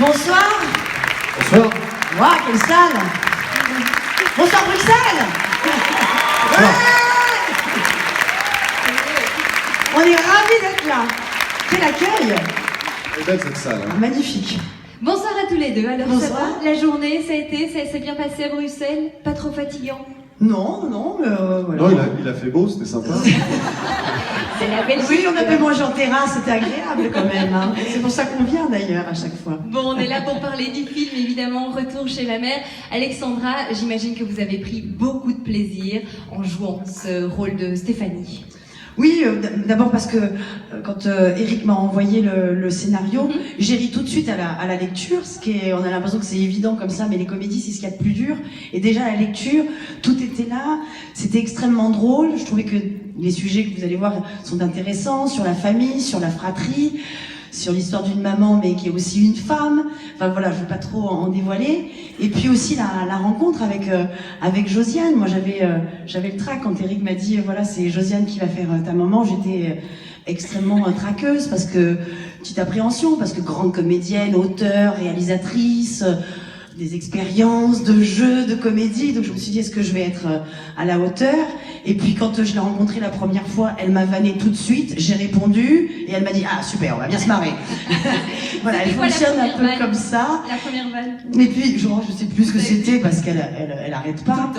Bonsoir. Bonsoir. Waouh, quelle salle. Bonsoir Bruxelles. Bonsoir. Ouais. On est ravis d'être là. Quel accueil. Elle est belle cette salle. Hein. Magnifique. Bonsoir à tous les deux. Alors Bonsoir. ça va? La journée, ça a été, ça s'est bien passé à Bruxelles? Pas trop fatigant? Non, mais voilà. Non, il a fait beau, c'était sympa. C'est la belle. Oui, on a pu manger en terrasse, c'était agréable quand même. Hein. C'est pour ça qu'on vient d'ailleurs à chaque fois. Bon, on est là pour parler du film, évidemment. Retour chez ma mère. Alexandra, j'imagine que vous avez pris beaucoup de plaisir en jouant ce rôle de Stéphanie. Oui, d'abord parce que quand Eric m'a envoyé le scénario, j'ai ri tout de suite à la lecture, on a l'impression que c'est évident comme ça, mais les comédies c'est ce qu'il y a de plus dur. Et déjà à la lecture, tout était là, c'était extrêmement drôle. Je trouvais que les sujets que vous allez voir sont intéressants, sur la famille, sur la fratrie, sur l'histoire d'une maman mais qui est aussi une femme. Enfin voilà, je ne veux pas trop en dévoiler. Et puis aussi la rencontre avec Josiane. Moi j'avais le trac quand Eric m'a dit voilà, c'est Josiane qui va faire ta maman. J'étais extrêmement traqueuse parce que petite appréhension, parce que grande comédienne, auteure, réalisatrice, des expériences de jeu, de comédie. Donc je me suis dit est-ce que je vais être à la hauteur? Et puis quand je l'ai rencontrée la première fois, elle m'a vanné tout de suite, j'ai répondu et elle m'a dit ah super, on va bien se marrer. Voilà, elle fonctionne un peu comme ça. La première vanne. Et puis je sais plus ce que c'était parce qu'elle arrête pas.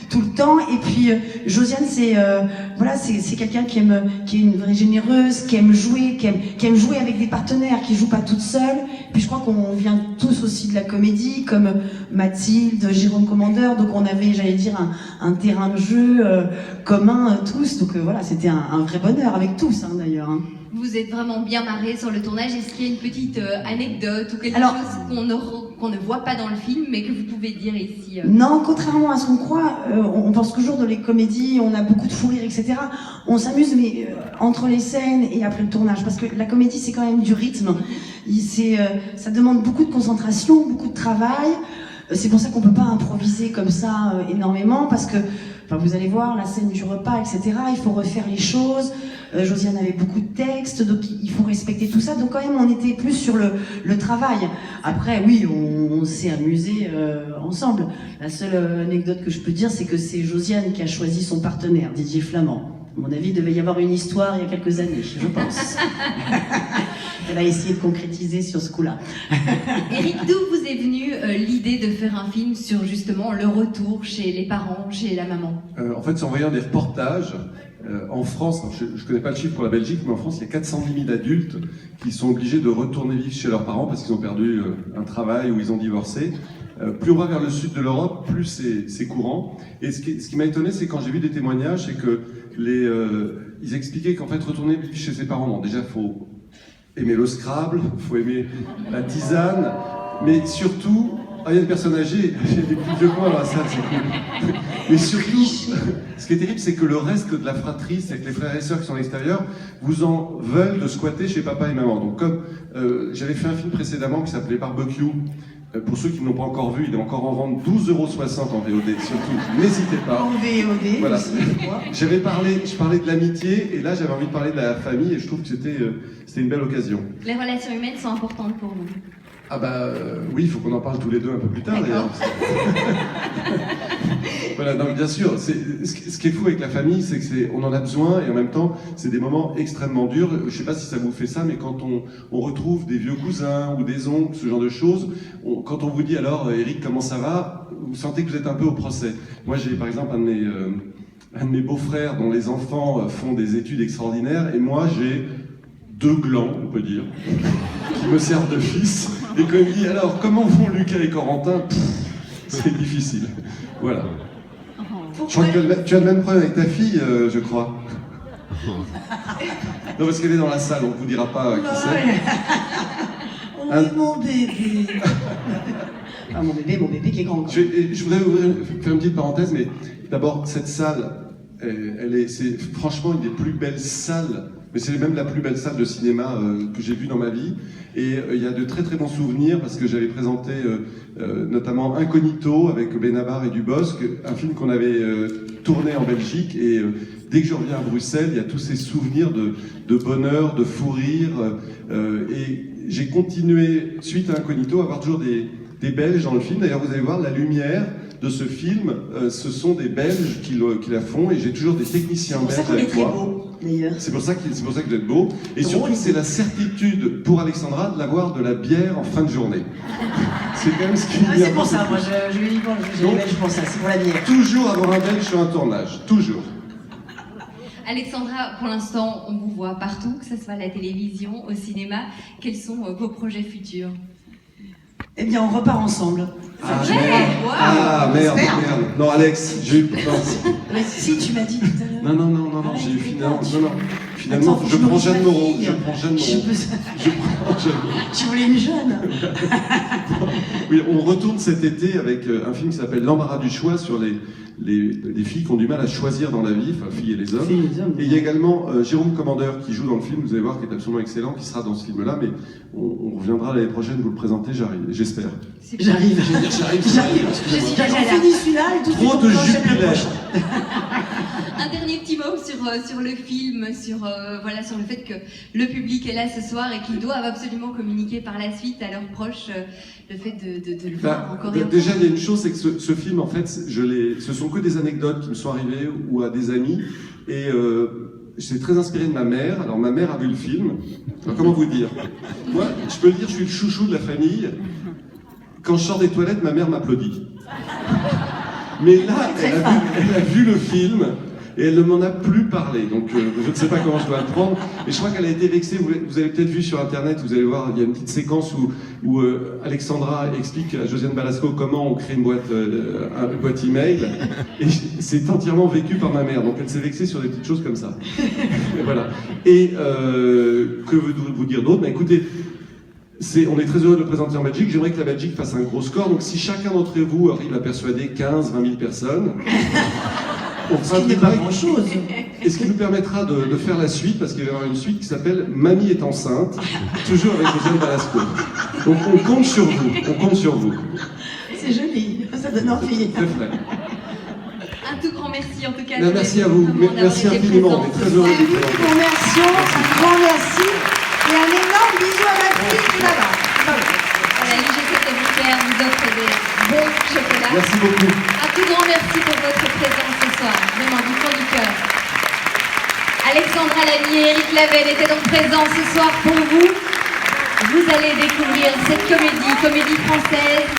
Tout le temps. Et puis Josiane, c'est quelqu'un qui est une vraie généreuse, qui aime jouer, qui aime jouer avec des partenaires, qui joue pas toute seule. Puis je crois qu'on vient tous aussi de la comédie, comme Mathilde, Jérôme Commandeur. Donc on avait, j'allais dire, un terrain de jeu commun tous. Donc voilà, c'était un vrai bonheur avec tous d'ailleurs. Hein. Vous êtes vraiment bien marré sur le tournage. Est-ce qu'il y a une petite anecdote ou quelque chose qu'on ne voit pas dans le film, mais que vous pouvez dire ici Non, contrairement à ce qu'on croit, on pense toujours dans les comédies, on a beaucoup de fou rire, etc. On s'amuse, mais entre les scènes et après le tournage, parce que la comédie, c'est quand même du rythme. Ça demande beaucoup de concentration, beaucoup de travail. C'est pour ça qu'on peut pas improviser comme ça énormément, parce que vous allez voir la scène du repas, etc. Il faut refaire les choses. Josiane avait beaucoup de textes, donc il faut respecter tout ça. Donc quand même, on était plus sur le travail. Après, oui, on s'est amusé ensemble. La seule anecdote que je peux dire, c'est que c'est Josiane qui a choisi son partenaire, Didier Flamand. À mon avis, il devait y avoir une histoire il y a quelques années, je pense. Elle a essayé de concrétiser sur ce coup-là. Eric, d'où vous est venue l'idée de faire un film sur justement le retour chez les parents, chez la maman? En fait, c'est en voyant des reportages. En France, je ne connais pas le chiffre pour la Belgique, mais en France, il y a 410 000 adultes qui sont obligés de retourner vivre chez leurs parents parce qu'ils ont perdu un travail ou ils ont divorcé. Plus on va vers le sud de l'Europe, plus c'est courant. Et ce qui m'a étonné, c'est quand j'ai vu des témoignages, c'est que ils expliquaient qu'en fait, retourner vivre chez ses parents, bon, déjà, il faut aimer le Scrabble, il faut aimer la tisane, mais surtout, il y a des personnes âgées, j'ai des plus vieux que moi dans la salle, c'est cool. Mais surtout, ce qui est terrible, c'est que le reste de la fratrie, c'est que les frères et sœurs qui sont à l'extérieur, vous en veulent de squatter chez papa et maman. Donc comme j'avais fait un film précédemment qui s'appelait Barbecue, pour ceux qui ne l'ont pas encore vu, il est encore en vente 12,60 € en VOD, surtout, n'hésitez pas. En VOD, voilà. aussi, je parlais de l'amitié, et là j'avais envie de parler de la famille, et je trouve que c'était une belle occasion. Les relations humaines sont importantes pour vous? Ah oui, il faut qu'on en parle tous les deux un peu plus tard d'ailleurs. Voilà, donc bien sûr, ce qui est fou avec la famille, c'est qu'on en a besoin et en même temps, c'est des moments extrêmement durs. Je ne sais pas si ça vous fait ça, mais quand on retrouve des vieux cousins ou des oncles, ce genre de choses, quand on vous dit alors, Eric, comment ça va, vous sentez que vous êtes un peu au procès. Moi, j'ai par exemple un de mes beaux-frères dont les enfants font des études extraordinaires et moi, j'ai 2 glands, on peut dire, qui me servent de fils. Et quand il me dit alors, comment vont Lucas et Corentin, c'est difficile. Voilà. Je crois que tu as le même problème avec ta fille, je crois. Non, parce qu'elle est dans la salle, on ne vous dira pas qui c'est. On est mon bébé. Enfin, mon bébé qui est grand. Je voudrais faire une petite parenthèse, mais d'abord, cette salle, c'est franchement une des plus belles salles, mais c'est même la plus belle salle de cinéma que j'ai vue dans ma vie. Et il y a de très très bons souvenirs parce que j'avais présenté notamment Incognito avec Benabar et Dubosc, un film qu'on avait tourné en Belgique. Et dès que je reviens à Bruxelles, il y a tous ces souvenirs de bonheur, de fou rire. Et j'ai continué, suite à Incognito, à avoir toujours des Belges dans le film. D'ailleurs, vous allez voir, la lumière de ce film, ce sont des Belges qui la font, et j'ai toujours des techniciens C'est pour ça belges qu'on est avec très moi. beau, d'ailleurs. C'est pour ça que vous êtes beau. Et Drôle. surtout, c'est la certitude pour Alexandra de l'avoir de la bière en fin de journée. C'est quand même ce qui Ah, vient c'est pour ça, moi je lui dis bon, j'ai les Belges pour ça, c'est pour la bière. toujours avoir un Belge sur un tournage. Toujours. Alexandra, pour l'instant, on vous voit partout, que ce soit à la télévision, au cinéma. Quels sont vos projets futurs? Eh bien, on repart ensemble. Ah, Ouais, waouh. Ah, merde. Non, Alex, j'ai eu. Non. Mais si, tu m'as dit tout à l'heure. Non, Ah, j'ai eu finalement. tu- Non. Finalement, Attends, je faut que prends je Jeanne nourrisse ma Moreau. fille. Je prends Jeanne Je Moreau. peux- Je prends Jeanne Moreau. Tu voulais une jeune. Oui, on retourne cet été avec un film qui s'appelle L'embarras du choix sur les filles qui ont du mal à choisir dans la vie, enfin filles et les hommes. Et il y a également Jérôme Commandeur qui joue dans le film, vous allez voir, qui est absolument excellent, qui sera dans ce film-là, mais on reviendra l'année prochaine vous le présenter, j'espère. J'arrive. J'arrive. On finit celui-là et tout de suite Trop on de enchaîne le jubilaires. prochain. Un dernier petit mot sur le film, sur le fait que le public est là ce soir et qu'ils doivent absolument communiquer par la suite à leurs proches le fait de le voir encore et encore. Déjà, il y a une chose, c'est que ce film, en fait, ce sont que des anecdotes qui me sont arrivées ou à des amis, et j'étais très inspiré de ma mère. Alors ma mère a vu le film. Alors, comment vous dire? Moi, je peux le dire, je suis le chouchou de la famille. Quand je sors des toilettes, ma mère m'applaudit. Mais là, elle a vu le film et elle ne m'en a plus parlé. Donc je ne sais pas comment je dois le prendre. Et je crois qu'elle a été vexée. Vous avez peut-être vu sur Internet, vous allez voir, il y a une petite séquence où Alexandra explique à Josiane Balasco comment on crée une boîte email. Et c'est entièrement vécu par ma mère. Donc elle s'est vexée sur des petites choses comme ça. Et voilà. Et que vous dire d'autre? Ben, écoutez, on est très heureux de le présenter en Belgique. J'aimerais que la Belgique fasse un gros score. Donc si chacun d'entre vous arrive à persuader 15-20 000 personnes, on fera Ce qui n'est un pas truc. grand-chose. Et ce qui nous permettra de faire la suite, parce qu'il va y avoir une suite qui s'appelle Mamie est enceinte, toujours avec Josiane Balasco. Donc on compte sur vous. C'est joli, ça donne envie. Très frais. Un tout grand merci en tout cas. Merci à vous. Vraiment Merci d'avoir été infiniment. On présents est ce très soir. heureux Et de nous vous vous remercions, un grand merci et un énorme bisou à ma fille là-bas. La l'IGC Communautaire vous offre des bons chocolats. Merci beaucoup. Un tout grand merci pour votre présence ce soir, vraiment du fond du cœur. Alexandra Lamy et Eric Lavenne étaient donc présents ce soir pour vous. Vous allez découvrir cette comédie française.